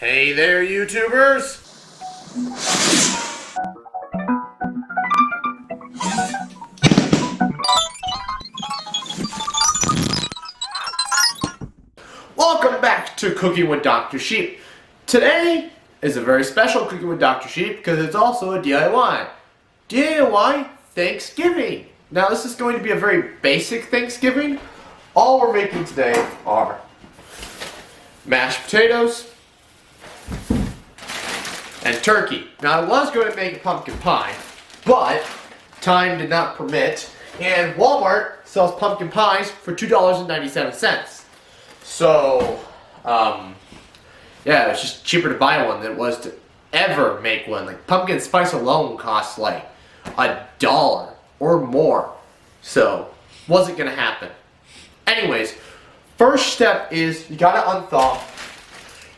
Hey there, YouTubers! Welcome back to Cooking with Dr. Sheep. Today is a very special Cooking with Dr. Sheep because it's also a DIY. DIY Thanksgiving. Now this is going to be a very basic Thanksgiving. All we're making today are mashed potatoes and turkey. Now I was going to make a pumpkin pie, but time did not permit, and Walmart sells pumpkin pies for $2.97. So, yeah, it's just cheaper to buy one than it was to ever make one. Like, pumpkin spice alone costs like $1 or more. So, wasn't gonna happen. Anyways, first step is you gotta unthaw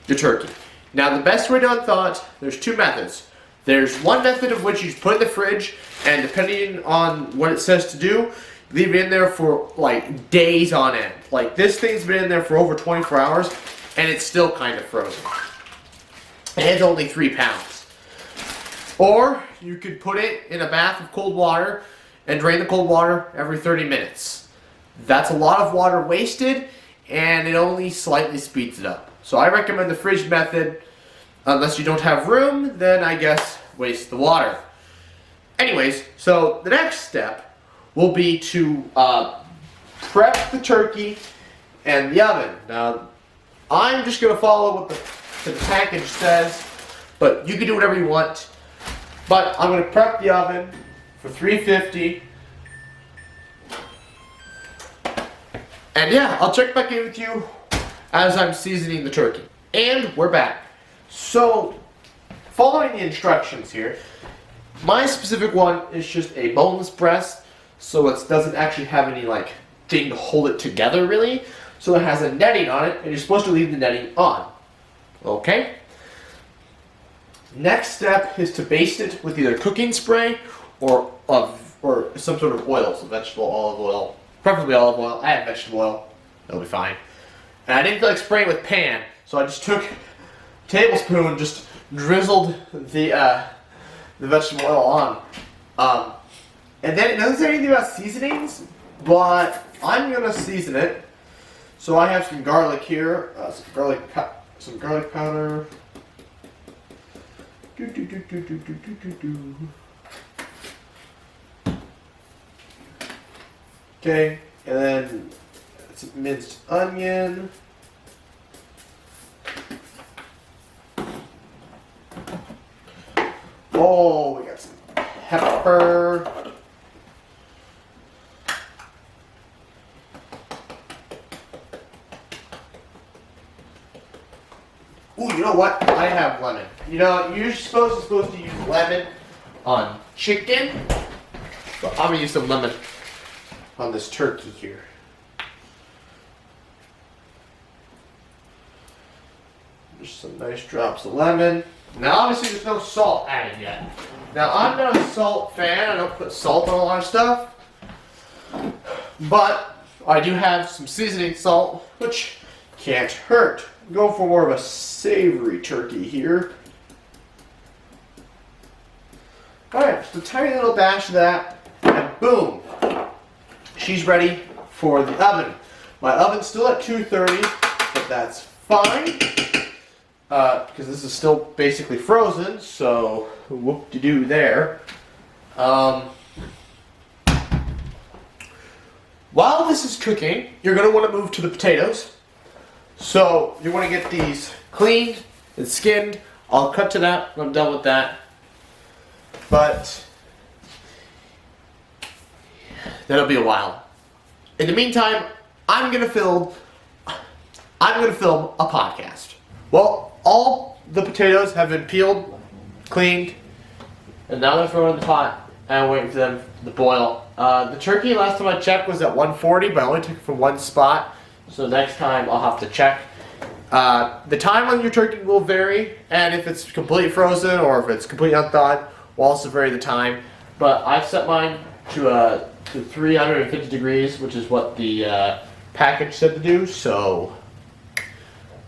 the turkey. Now, the best way to unthaw it, there's two methods. There's one method of which you just put in the fridge, and depending on what it says to do, leave it in there for like days on end. Like, this thing's been in there for over 24 hours, and it's still kind of frozen. And it's only 3 pounds. Or, you could put it in a bath of cold water and drain the cold water every 30 minutes. That's a lot of water wasted, and it only slightly speeds it up. So I recommend the fridge method. Unless you don't have room, then I guess waste the water. Anyways, so the next step will be to prep the turkey and the oven. Now, I'm just going to follow what the package says, but you can do whatever you want. But I'm going to prep the oven for 350. And yeah, I'll check back in with you as I'm seasoning the turkey. And we're back. So, following the instructions here, my specific one is just a boneless breast, so it doesn't actually have any like thing to hold it together really. So it has a netting on it, and you're supposed to leave the netting on. Okay? Next step is to baste it with either cooking spray or some sort of oil, so vegetable olive oil, preferably olive oil. I have vegetable oil, it'll be fine. And I didn't feel like spraying with pan, so I just took a tablespoon and just drizzled the vegetable oil on. And then it doesn't say anything about seasonings, but I'm gonna season it. So I have some garlic here, some garlic powder. Okay, and then some minced onion. Oh, we got some pepper. Ooh, you know what? I have lemon. You know, you're supposed to use lemon on chicken, but I'm gonna use some lemon on this turkey here. Just some nice drops of lemon. Now, obviously, there's no salt added yet. Now, I'm not a salt fan. I don't put salt on a lot of stuff. But I do have some seasoning salt, which can't hurt. I'm going for more of a savory turkey here. Alright, just a tiny little dash of that, and boom! She's ready for the oven. My oven's still at 230, but that's fine. Because this is still basically frozen, so whoop-de-doo there. While this is cooking, you're going to want to move to the potatoes. So you want to get these cleaned and skinned. I'll cut to that when I'm done with that. But that'll be a while. In the meantime, I'm going to film a podcast. Well, all the potatoes have been peeled, cleaned, and now they're thrown in the pot, and I'm waiting for them to boil. The turkey, last time I checked, was at 140, but I only took it from one spot, so next time I'll have to check. The time on your turkey will vary, and if it's completely frozen or if it's completely unthawed, will also vary the time. But I've set mine to 350 degrees, which is what the package said to do, so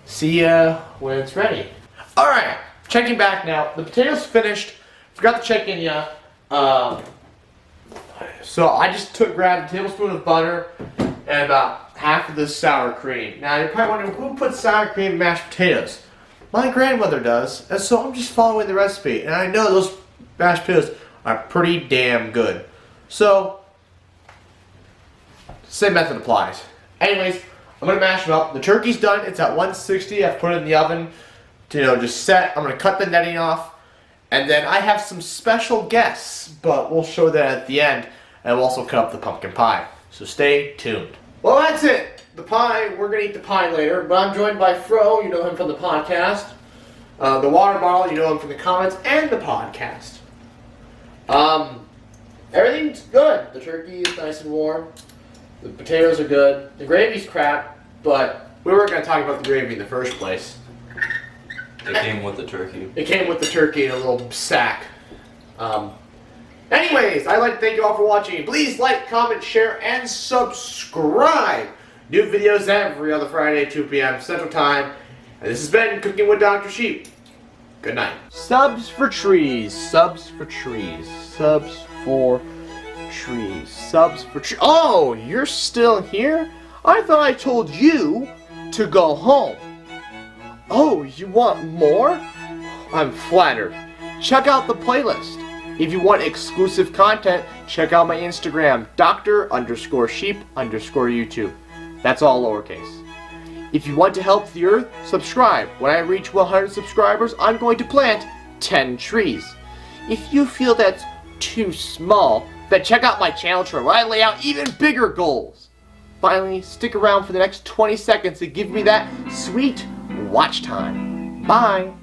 see ya when it's ready. Alright, checking back now. The potatoes finished. Forgot to check in yet. So I just grabbed a tablespoon of butter and about half of this sour cream. Now you're probably wondering who puts sour cream in mashed potatoes? My grandmother does, and so I'm just following the recipe. And I know those mashed potatoes are pretty damn good. So, same method applies. Anyways, I'm gonna mash them up. The turkey's done. It's at 160. I've put it in the oven to just set. I'm gonna cut the netting off, and then I have some special guests, but we'll show that at the end, and we'll also cut up the pumpkin pie. So stay tuned. Well, that's it. The pie. We're gonna eat the pie later, but I'm joined by Fro. You know him from the podcast. The water bottle. You know him from the comments and the podcast. Everything's good. The turkey is nice and warm. The potatoes are good. The gravy's crap, but we weren't going to talk about the gravy in the first place. It came with the turkey. It came with the turkey in a little sack. Anyways, I'd like to thank you all for watching. Please like, comment, share, and subscribe. New videos every other Friday, 2 p.m. Central Time. And this has been Cooking with Dr. Sheep. Good night. Subs for trees. Subs for trees. Subs for trees. Subs for trees. Oh, you're still here? I thought I told you to go home. Oh, you want more? I'm flattered. Check out the playlist. If you want exclusive content, check out my Instagram, Dr_Sheep_YouTube. That's all lowercase. If you want to help the earth, subscribe. When I reach 100 subscribers, I'm going to plant 10 trees. If you feel that's too small, then check out my channel chart where I lay out even bigger goals. Finally, stick around for the next 20 seconds to give me that sweet watch time. Bye.